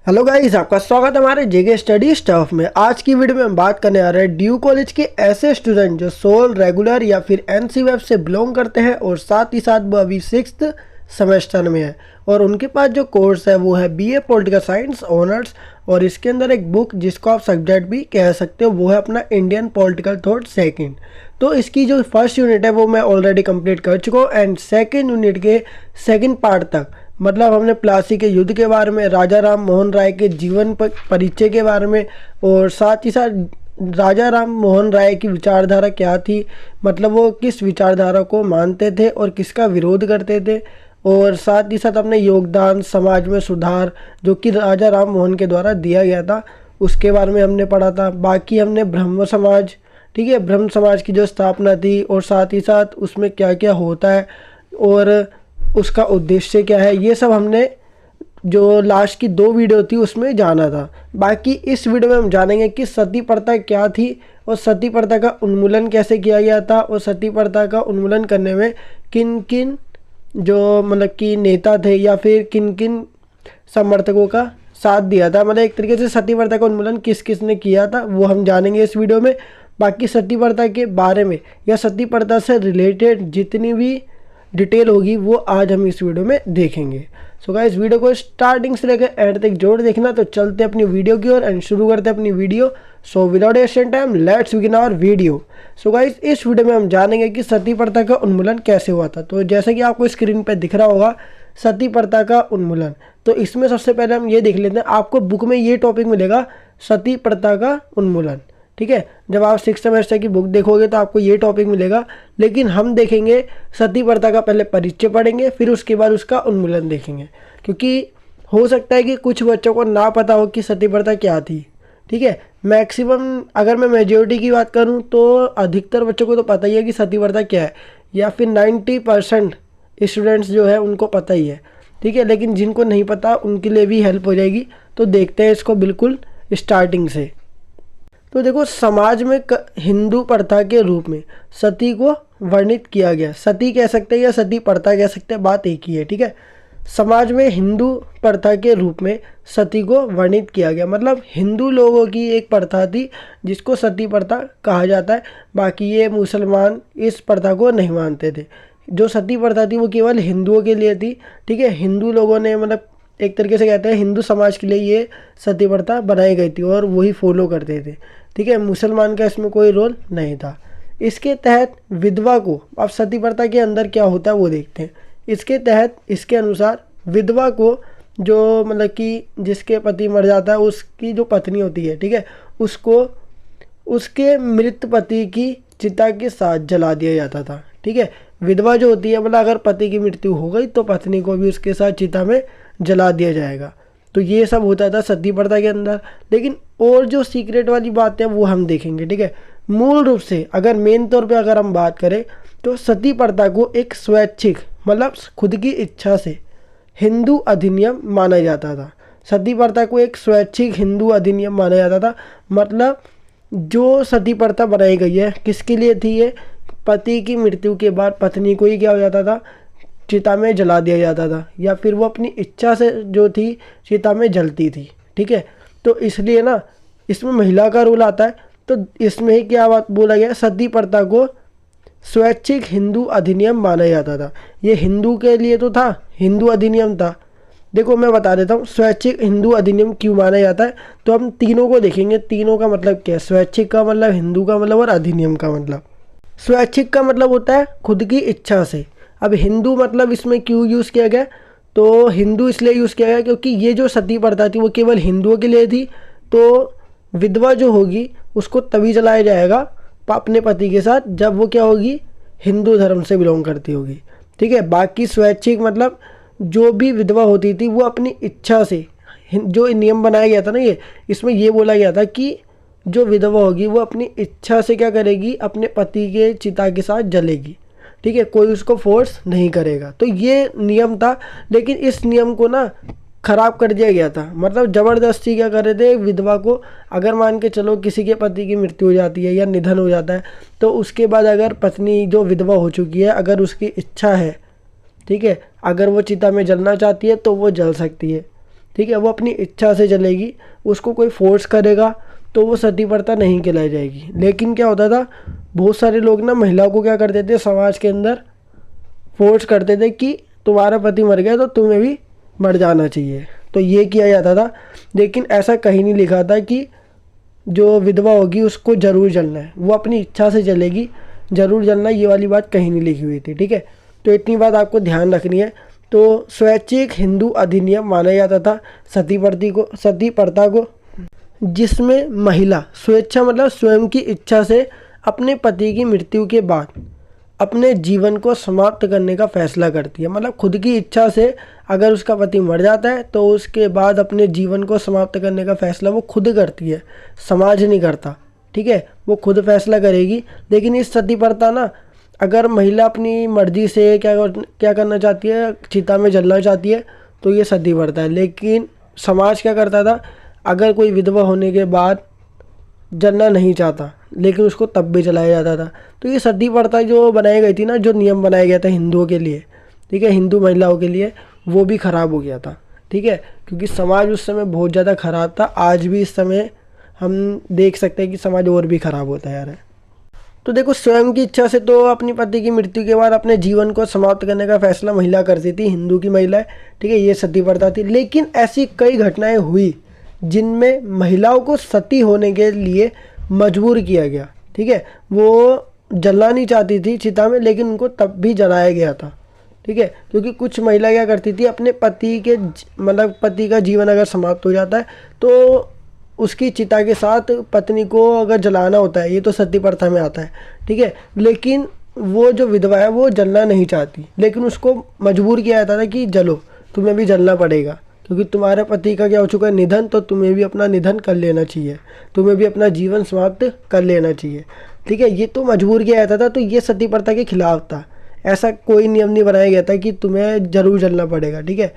Hello guys, आपका स्वागत है हमारे जेके स्टडी स्टफ में। आज की वीडियो में हम बात करने आ रहे हैं ड्यू कॉलेज के ऐसे स्टूडेंट जो सोल, रेगुलर या फिर एनसी वेब से बिलोंग करते हैं और साथ ही साथ वो अभी 6th सेमेस्टर में है और उनके पास जो कोर्स है वो है बीए पॉलिटिकल साइंस ऑनर्स। और इसके अंदर एक बुक जिसको आप सब्जेक्ट भी कह सकते हो वो है अपना इंडियन पॉलिटिकल थॉट सेकंड। तो इसकी जो फर्स्ट यूनिट है वो मैं ऑलरेडी कंप्लीट कर चुका हूँ एंड सेकंड यूनिट के सेकंड पार्ट तक मतलब हमने प्लासी के युद्ध के बारे में, राजा राम मोहन राय के जीवन परिचय के बारे में और साथ ही साथ राजा राम मोहन राय की विचारधारा क्या थी, मतलब वो किस विचारधारा को मानते थे और किसका विरोध करते थे, और साथ ही साथ अपने योगदान समाज में सुधार जो कि राजा राम मोहन के द्वारा दिया गया था उसके बारे में हमने पढ़ा था। बाकी हमने ब्रह्म समाज, ठीक है, ब्रह्म समाज की जो स्थापना थी और साथ ही साथ उसमें क्या क्या होता है और उसका उद्देश्य क्या है, ये सब हमने जो लास्ट की 2 वीडियो थी उसमें जाना था। बाकी इस वीडियो में हम जानेंगे कि सती प्रथा क्या थी और सती प्रथा का उन्मूलन कैसे किया गया था और सती प्रथा का उन्मूलन करने में किन किन जो मतलब कि नेता थे या फिर किन किन समर्थकों का साथ दिया था, मतलब एक तरीके से सती प्रथा का उन्मूलन किस किस ने किया था वो हम जानेंगे इस वीडियो में। बाकी सती प्रथा के बारे में या सती प्रथा से रिलेटेड जितनी भी डिटेल होगी वो आज हम इस वीडियो में देखेंगे। सो गाइस, वीडियो को स्टार्टिंग से लेकर एंड तक जोड़ देखना। तो चलते अपनी वीडियो की ओर एंड शुरू करते अपनी video. So without wasting time let's begin our video. So guys, इस वीडियो में हम जानेंगे कि सती प्रथा का उन्मूलन कैसे हुआ था। तो जैसे कि आपको स्क्रीन पर दिख रहा होगा सती प्रथा का उन्मूलन, तो इसमें सबसे पहले हम ये देख लेते हैं। आपको बुक में ये टॉपिक मिलेगा सती प्रथा का उन्मूलन, ठीक है। जब आप 6th सेमेस्टर की बुक देखोगे तो आपको ये टॉपिक मिलेगा, लेकिन हम देखेंगे सती प्रथा का पहले परिचय पढ़ेंगे फिर उसके बाद उसका उन्मूलन देखेंगे, क्योंकि हो सकता है कि कुछ बच्चों को ना पता हो कि सती प्रथा क्या थी, ठीक है। मैक्सिमम अगर मैं मेजोरिटी की बात करूं तो अधिकतर बच्चों को तो पता ही है कि सती प्रथा क्या है, या फिर 90% स्टूडेंट्स जो है उनको पता ही है, ठीक है। लेकिन जिनको नहीं पता उनके लिए भी हेल्प हो जाएगी। तो देखते हैं इसको बिल्कुल स्टार्टिंग से। तो देखो, समाज में हिंदू प्रथा के रूप में सती को वर्णित किया गया। सती कह सकते हैं या सती प्रथा कह सकते हैं, बात एक ही है, ठीक है। समाज में हिंदू प्रथा के रूप में सती को वर्णित किया गया, मतलब हिंदू लोगों की एक प्रथा थी जिसको सती प्रथा कहा जाता है। बाकी ये मुसलमान इस प्रथा को नहीं मानते थे। जो सती प्रथा थी वो केवल हिंदुओं के लिए थी, ठीक है। हिंदू लोगों ने मतलब एक तरीके से कहते हैं हिंदू समाज के लिए ये सती प्रथा बनाई गई थी और वही फॉलो करते थे, ठीक है। मुसलमान का इसमें कोई रोल नहीं था। इसके तहत विधवा को, अब सती प्रथा के अंदर क्या होता है वो देखते हैं। इसके तहत इसके अनुसार विधवा को जो मतलब कि जिसके पति मर जाता है उसकी जो पत्नी होती है, ठीक है, उसको उसके मृत पति की चिता के साथ जला दिया जाता था, ठीक है। विधवा जो होती है मतलब अगर पति की मृत्यु हो गई तो पत्नी को भी उसके साथ चिता में जला दिया जाएगा। तो ये सब होता था सती प्रथा के अंदर। लेकिन और जो सीक्रेट वाली बात है वो हम देखेंगे, ठीक है। मूल रूप से अगर मेन तौर पे अगर हम बात करें तो सती प्रथा को एक स्वैच्छिक मतलब खुद की इच्छा से हिंदू अधिनियम माना जाता था। सती प्रथा को एक स्वैच्छिक हिंदू अधिनियम माना जाता था। मतलब जो सती प्रथा बनाई गई है किसके लिए थी, ये पति की मृत्यु के बाद पत्नी को ही क्या हो जाता था, चिता में जला दिया जाता था, या फिर वो अपनी इच्छा से जो थी चिता में जलती थी, ठीक है। तो इसलिए ना इसमें महिला का रोल आता है। तो इसमें ही क्या बात बोला गया, सती प्रथा को स्वैच्छिक हिंदू अधिनियम माना जाता था। ये हिंदू के लिए तो था, हिंदू अधिनियम था। देखो मैं बता देता हूँ स्वैच्छिक हिंदू अधिनियम क्यों माना जाता है। तो हम तीनों को देखेंगे, तीनों का मतलब क्या है। स्वैच्छिक का मतलब हिंदू का मतलब और अधिनियम का मतलब। स्वैच्छिक का मतलब होता है खुद की इच्छा से। अब हिंदू मतलब इसमें क्यों यूज़ किया गया, तो हिंदू इसलिए यूज़ किया गया क्योंकि ये जो सती प्रथा थी वो केवल हिंदुओं के लिए थी। तो विधवा जो होगी उसको तभी जलाया जाएगा अपने पति के साथ जब वो क्या होगी, हिंदू धर्म से बिलोंग करती होगी, ठीक है। बाकी स्वैच्छिक मतलब जो भी विधवा होती थी वो अपनी इच्छा से, जो नियम बनाया गया था ना ये, इसमें ये बोला गया था कि जो विधवा होगी वो अपनी इच्छा से क्या करेगी, अपने पति के चिता के साथ जलेगी, ठीक है। कोई उसको फोर्स नहीं करेगा। तो ये नियम था, लेकिन इस नियम को ना खराब कर दिया गया था। मतलब ज़बरदस्ती क्या कर रहे थे, विधवा को अगर मान के चलो किसी के पति की मृत्यु हो जाती है या निधन हो जाता है तो उसके बाद अगर पत्नी जो विधवा हो चुकी है अगर उसकी इच्छा है, ठीक है, अगर वो चिता में जलना चाहती है तो वो जल सकती है, ठीक है, वो अपनी इच्छा से चलेगी, उसको कोई फोर्स करेगा तो वो सती प्रथा नहीं कहलाई जाएगी। लेकिन क्या होता था, बहुत सारे लोग ना महिलाओं को क्या करते थे, समाज के अंदर फोर्स करते थे कि तुम्हारा पति मर गया तो तुम्हें भी मर जाना चाहिए, तो ये किया जाता था। लेकिन ऐसा कहीं नहीं लिखा था कि जो विधवा होगी उसको ज़रूर जलना है, वो अपनी इच्छा से जलेगी, ज़रूर जलना, ये वाली बात कहीं नहीं लिखी हुई थी। ठीक है, तो इतनी बात आपको ध्यान रखनी है। तो स्वैच्छिक हिंदू अधिनियम माना जाता था सती प्रथा को, जिसमें महिला स्वेच्छा मतलब स्वयं की इच्छा से अपने पति की मृत्यु के बाद अपने जीवन को समाप्त करने का फैसला करती है। मतलब खुद की इच्छा से अगर उसका पति मर जाता है तो उसके बाद अपने जीवन को समाप्त करने का फैसला वो खुद करती है, समाज नहीं करता। ठीक है, वो खुद फैसला करेगी। लेकिन इस सती प्रथा ना, अगर महिला अपनी मर्जी से क्या करना चाहती है, चिता में जलना चाहती है, तो ये सती प्रथा है। लेकिन समाज क्या करता था, अगर कोई विधवा होने के बाद जलना नहीं चाहता लेकिन उसको तब भी जलाया जाता था। तो ये सती प्रथा जो बनाई गई थी ना, जो नियम बनाया गया था हिंदुओं के लिए, ठीक है, हिंदू महिलाओं के लिए, वो भी ख़राब हो गया था। ठीक है, क्योंकि समाज उस समय बहुत ज़्यादा ख़राब था। आज भी इस समय हम देख सकते हैं कि समाज और भी ख़राब होता जा रहा है। तो देखो, स्वयं की इच्छा से तो अपनी पति की मृत्यु के बाद अपने जीवन को समाप्त करने का फैसला महिला करती थी, हिंदू की महिला। ठीक है, ये सती प्रथा थी। लेकिन ऐसी कई घटनाएं हुई जिनमें महिलाओं को सती होने के लिए मजबूर किया गया। ठीक है, वो जलना नहीं चाहती थी चिता में, लेकिन उनको तब भी जलाया गया था। ठीक है, क्योंकि कुछ महिला क्या करती थी, अपने पति के मतलब पति का जीवन अगर समाप्त हो जाता है तो उसकी चिता के साथ पत्नी को अगर जलाना होता है, ये तो सती प्रथा में आता है। ठीक है, लेकिन वो जो विधवा है वो जलना नहीं चाहती, लेकिन उसको मजबूर किया जाता था कि जलो, तुम्हें भी जलना पड़ेगा, क्योंकि तुम्हारे पति का क्या हो चुका है, निधन, तो तुम्हें भी अपना निधन कर लेना चाहिए, तुम्हें भी अपना जीवन समाप्त कर लेना चाहिए। ठीक है, ये तो मजबूर किया जाता था। तो ये सती प्रथा के खिलाफ था। ऐसा कोई नियम नहीं बनाया गया था कि तुम्हें ज़रूर जलना पड़ेगा। ठीक है,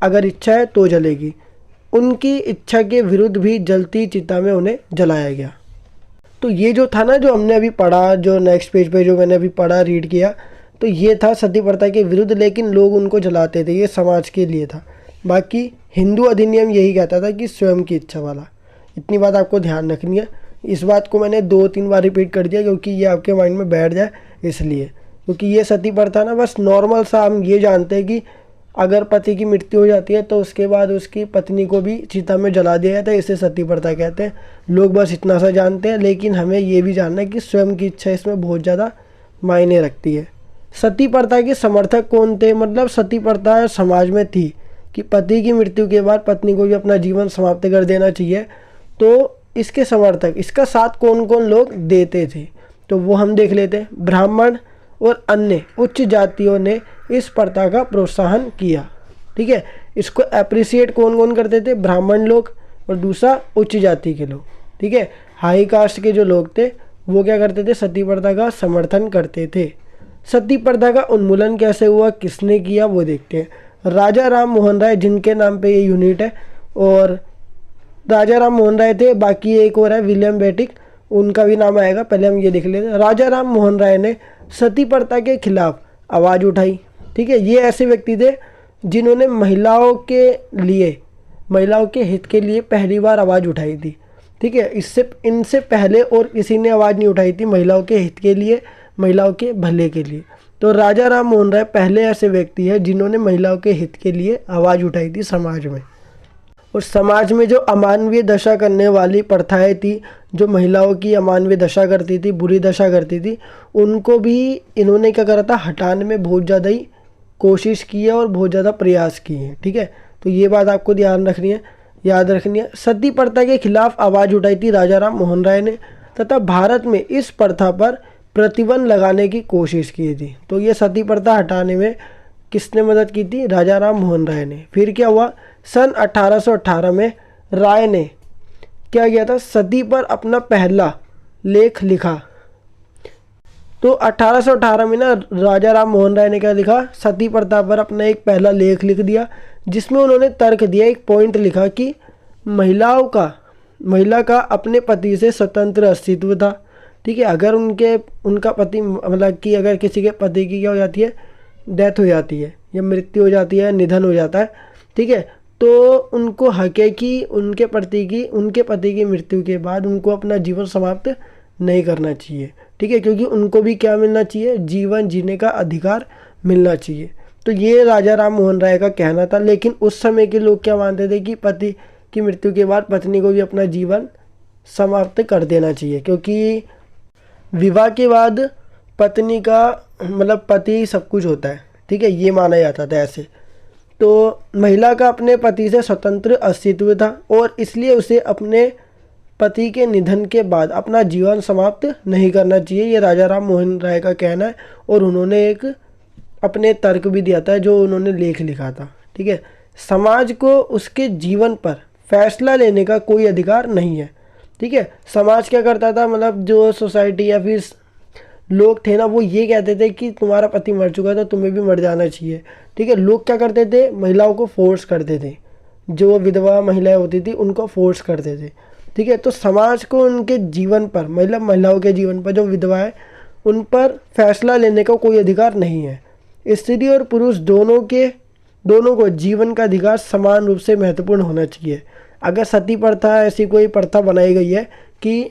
अगर इच्छा है तो जलेगी। उनकी इच्छा के विरुद्ध भी जलती चिता में उन्हें जलाया गया। तो ये जो था ना, जो हमने अभी पढ़ा, जो नेक्स्ट पेज पे जो मैंने अभी पढ़ा, रीड किया, तो ये था सती प्रथा के विरुद्ध, लेकिन लोग उनको जलाते थे, ये समाज के लिए था। बाकी हिंदू अधिनियम यही कहता था कि स्वयं की इच्छा वाला। इतनी बात आपको ध्यान रखनी है। इस बात को मैंने 2-3 बार रिपीट कर दिया क्योंकि ये आपके माइंड में बैठ जाए इसलिए। क्योंकि ये सती प्रथा ना, बस नॉर्मल सा हम ये जानते हैं कि अगर पति की मृत्यु हो जाती है तो उसके बाद उसकी पत्नी को भी चिता में जला दिया जाता है, इसे सती प्रथा कहते हैं। लोग बस इतना सा जानते हैं, लेकिन हमें ये भी जानना है कि स्वयं की इच्छा इसमें बहुत ज़्यादा मायने रखती है। सती प्रथा के समर्थक कौन थे? मतलब सती प्रथा समाज में थी कि पति की मृत्यु के बाद पत्नी को भी अपना जीवन समाप्त कर देना चाहिए। तो इसके समर्थक, इसका साथ कौन कौन लोग देते थे तो वो हम देख लेते हैं। ब्राह्मण और अन्य उच्च जातियों ने इस प्रथा का प्रोत्साहन किया। ठीक है, इसको अप्रिशिएट कौन कौन करते थे? ब्राह्मण लोग और दूसरा उच्च जाति के लोग। ठीक है, हाई कास्ट के जो लोग थे वो क्या करते थे? सती प्रथा का समर्थन करते थे। सती प्रथा का उन्मूलन कैसे हुआ, किसने किया, वो देखते हैं। राजा राम मोहन राय, जिनके नाम पे ये यूनिट है, और राजा राम मोहन राय थे। बाकी एक और है विलियम बेटिक, उनका भी नाम आएगा, पहले हम ये देख लेते हैं। राजा राम मोहन राय ने सती प्रथा के खिलाफ आवाज़ उठाई। ठीक है, ये ऐसे व्यक्ति थे जिन्होंने महिलाओं के लिए, महिलाओं के हित के लिए पहली बार आवाज़ उठाई थी। ठीक है, इनसे पहले और किसी ने आवाज़ नहीं उठाई थी महिलाओं के हित के लिए, महिलाओं के भले के लिए। तो राजा राम मोहन राय पहले ऐसे व्यक्ति हैं जिन्होंने महिलाओं के हित के लिए आवाज़ उठाई थी समाज में। और समाज में जो अमानवीय दशा करने वाली प्रथाएं थी, जो महिलाओं की अमानवीय दशा करती थी, बुरी दशा करती थी, उनको भी इन्होंने क्या करा था? हटाने में बहुत ज़्यादा ही कोशिश की है और बहुत ज़्यादा प्रयास किए हैं। ठीक है, तो ये बात आपको ध्यान रखनी है, याद रखनी है। सती प्रथा के खिलाफ आवाज़ उठाई थी राजा राम मोहन राय ने, तथा भारत में इस प्रथा पर प्रतिबंध लगाने की कोशिश की थी। तो ये सती प्रथा हटाने में किसने मदद की थी? राजा राम मोहन राय ने। फिर क्या हुआ? सन 1818 में राय ने क्या किया था? सती पर अपना पहला लेख लिखा। तो 1818 में ना राजा राम मोहन राय ने क्या लिखा? सती प्रथा पर अपना एक पहला लेख लिख दिया, जिसमें उन्होंने तर्क दिया, एक पॉइंट लिखा कि महिला का अपने पति से स्वतंत्र अस्तित्व था। ठीक है, अगर उनका पति, मतलब कि अगर किसी के पति की क्या हो जाती है? डेथ हो जाती है या मृत्यु हो जाती है, निधन हो जाता है। ठीक है, तो उनको हक है कि उनके पति की मृत्यु के बाद उनको अपना जीवन समाप्त नहीं करना चाहिए, ठीक है, क्योंकि उनको भी क्या मिलना चाहिए, जीवन जीने का अधिकार मिलना चाहिए। तो ये राजा राम मोहन राय का कहना था। लेकिन उस समय के लोग क्या मानते थे कि पति की मृत्यु के बाद पत्नी को भी अपना जीवन समाप्त कर देना चाहिए, क्योंकि विवाह के बाद पत्नी का मतलब पति सब कुछ होता है, ठीक है, ये माना जाता था ऐसे। तो महिला का अपने पति से स्वतंत्र अस्तित्व था और इसलिए उसे अपने पति के निधन के बाद अपना जीवन समाप्त नहीं करना चाहिए, ये राजा राम मोहन राय का कहना है। और उन्होंने एक अपने तर्क भी दिया था जो उन्होंने लेख लिखा था, ठीक है। समाज को उसके जीवन पर फैसला लेने का कोई अधिकार नहीं है, ठीक है। समाज क्या करता था, मतलब जो सोसाइटी या फिर लोग थे ना, वो ये कहते थे कि तुम्हारा पति मर चुका तो तुम्हें भी मर जाना चाहिए, ठीक है। लोग क्या करते थे, महिलाओं को फोर्स करते थे, जो विधवा महिलाएं होती थी उनको फोर्स करते थे, ठीक है। तो समाज को उनके जीवन पर, मतलब महिलाओं के जीवन पर, जो विधवा है उन पर फैसला लेने का कोई अधिकार नहीं है। स्त्री और पुरुष दोनों को जीवन का अधिकार समान रूप से महत्वपूर्ण होना चाहिए। अगर सती प्रथा, ऐसी कोई प्रथा बनाई गई है कि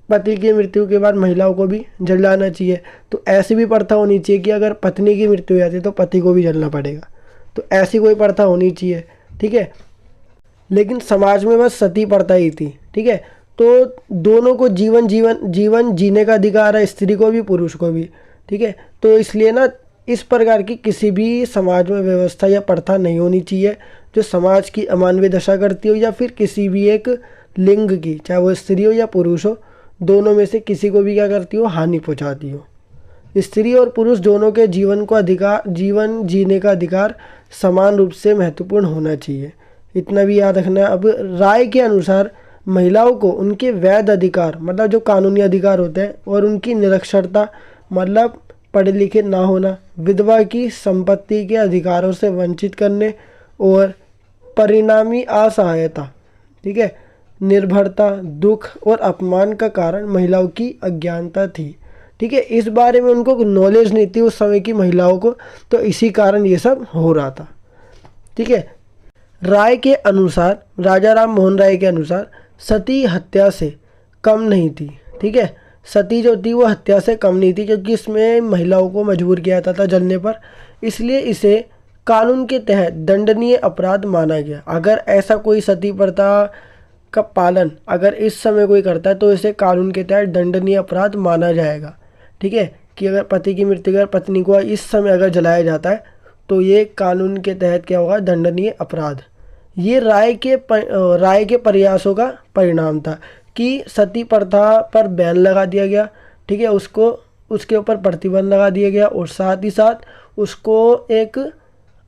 पति की मृत्यु के बाद महिलाओं को भी जलाना चाहिए, तो ऐसी भी प्रथा होनी चाहिए कि अगर पत्नी की मृत्यु हो जाती है तो पति को भी जलना पड़ेगा, तो ऐसी कोई प्रथा होनी चाहिए, ठीक है। लेकिन समाज में बस सती प्रथा ही थी, ठीक है। तो दोनों को जीवन जीने का अधिकार है, स्त्री को भी पुरुष को भी, ठीक है। तो इसलिए ना इस प्रकार की किसी भी समाज में व्यवस्था या प्रथा नहीं होनी चाहिए जो समाज की अमानवीय दशा करती हो या फिर किसी भी एक लिंग की, चाहे वो स्त्री हो या पुरुष हो, दोनों में से किसी को भी क्या करती हो, हानि पहुंचाती हो। स्त्री और पुरुष दोनों के जीवन जीने का अधिकार समान रूप से महत्वपूर्ण होना चाहिए, इतना भी याद रखना। अब राय के अनुसार महिलाओं को उनके वैध अधिकार, मतलब जो कानूनी अधिकार होते हैं, और उनकी निरक्षरता, मतलब पढ़े लिखे ना होना, विधवा की संपत्ति के अधिकारों से वंचित करने और परिणामी असहायता, ठीक है, निर्भरता, दुख और अपमान का कारण महिलाओं की अज्ञानता थी, ठीक है। इस बारे में उनको नॉलेज नहीं थी उस समय की महिलाओं को, तो इसी कारण ये सब हो रहा था, ठीक है। राय के अनुसार, राजा राम मोहन राय के अनुसार सती हत्या से कम नहीं थी, ठीक है। सती जो थी वो हत्या से कम नहीं थी, क्योंकि इसमें महिलाओं को मजबूर किया जाता था जलने पर, इसलिए इसे कानून के तहत दंडनीय अपराध माना गया। अगर ऐसा कोई सती प्रथा का पालन अगर इस समय कोई करता है तो इसे कानून के तहत दंडनीय अपराध माना जाएगा, ठीक है। कि अगर पति की मृत्यु कर पत्नी को इस समय अगर जलाया जाता है तो ये कानून के तहत क्या होगा, दंडनीय अपराध। ये राय के प्रयासों का परिणाम था कि सती प्रथा पर बैन लगा दिया गया, ठीक है, उसके ऊपर प्रतिबंध लगा दिया गया और साथ ही साथ उसको एक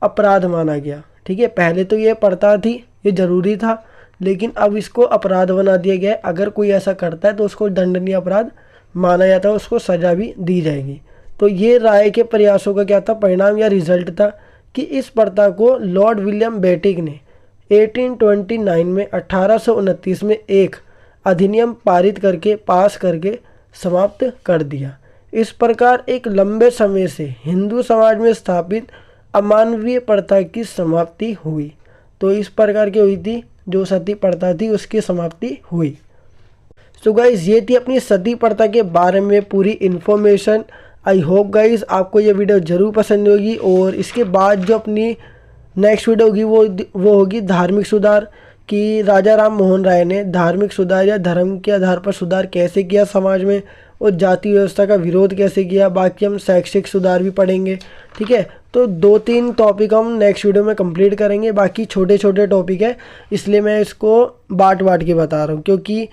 अपराध माना गया, ठीक है। पहले तो ये प्रथा थी, ये ज़रूरी था, लेकिन अब इसको अपराध बना दिया गया है। अगर कोई ऐसा करता है तो उसको दंडनीय अपराध माना जाता है, उसको सज़ा भी दी जाएगी। तो ये राय के प्रयासों का क्या था, परिणाम या रिजल्ट था कि इस प्रथा को लॉर्ड विलियम बेटिक ने 1829 में 1829 में एक अधिनियम पास करके समाप्त कर दिया। इस प्रकार एक लंबे समय से हिंदू समाज में स्थापित अमानवीय प्रथा की समाप्ति हुई। तो इस प्रकार की हुई थी, जो सती प्रथा थी उसकी समाप्ति हुई। सो गाइज ये थी अपनी सती प्रथा के बारे में पूरी इन्फॉर्मेशन। आई होप गाइज आपको ये वीडियो ज़रूर पसंद होगी। और इसके बाद जो अपनी नेक्स्ट वीडियो होगी वो होगी धार्मिक सुधार, कि राजा राम मोहन राय ने धार्मिक सुधार या धर्म के आधार पर सुधार कैसे किया समाज में, और जाति व्यवस्था का विरोध कैसे किया। बाकी हम शैक्षिक सुधार भी पढ़ेंगे, ठीक है। तो 2-3 टॉपिक हम नेक्स्ट वीडियो में कंप्लीट करेंगे। बाकी छोटे छोटे टॉपिक है, इसलिए मैं इसको बांट के बता रहा हूँ, क्योंकि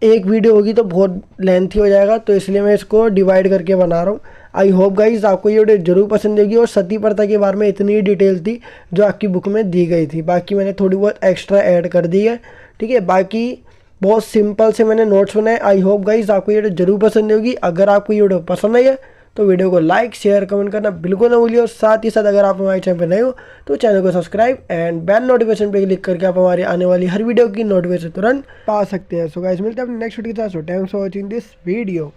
एक वीडियो होगी तो बहुत लेंथी हो जाएगा, तो इसलिए मैं इसको डिवाइड करके बना रहा हूँ। आई होप गाइज आपको ये वीडियो जरूर पसंद होगी। और सती प्रथा के बारे में इतनी डिटेल थी जो आपकी बुक में दी गई थी, बाकी मैंने थोड़ी बहुत एक्स्ट्रा ऐड कर दी है, ठीक है। बाकी बहुत सिंपल से मैंने नोट्स बनाए। आई होप गाइज आपको ये वीडियो जरूर पसंद होगी। अगर आपको ये वीडियो पसंद आई है तो वीडियो को लाइक शेयर कमेंट करना बिल्कुल ना भूलिए। और साथ ही साथ अगर आप हमारे चैनल पर नए हो तो चैनल को सब्सक्राइब एंड बेल नोटिफिकेशन पे क्लिक करके आप हमारी आने वाली हर वीडियो की नोटिफिकेशन तुरंत पा सकते हैं। सो गाइस मिलते हैं अपने नेक्स्ट वीडियो के साथ। So thanks for watching this video.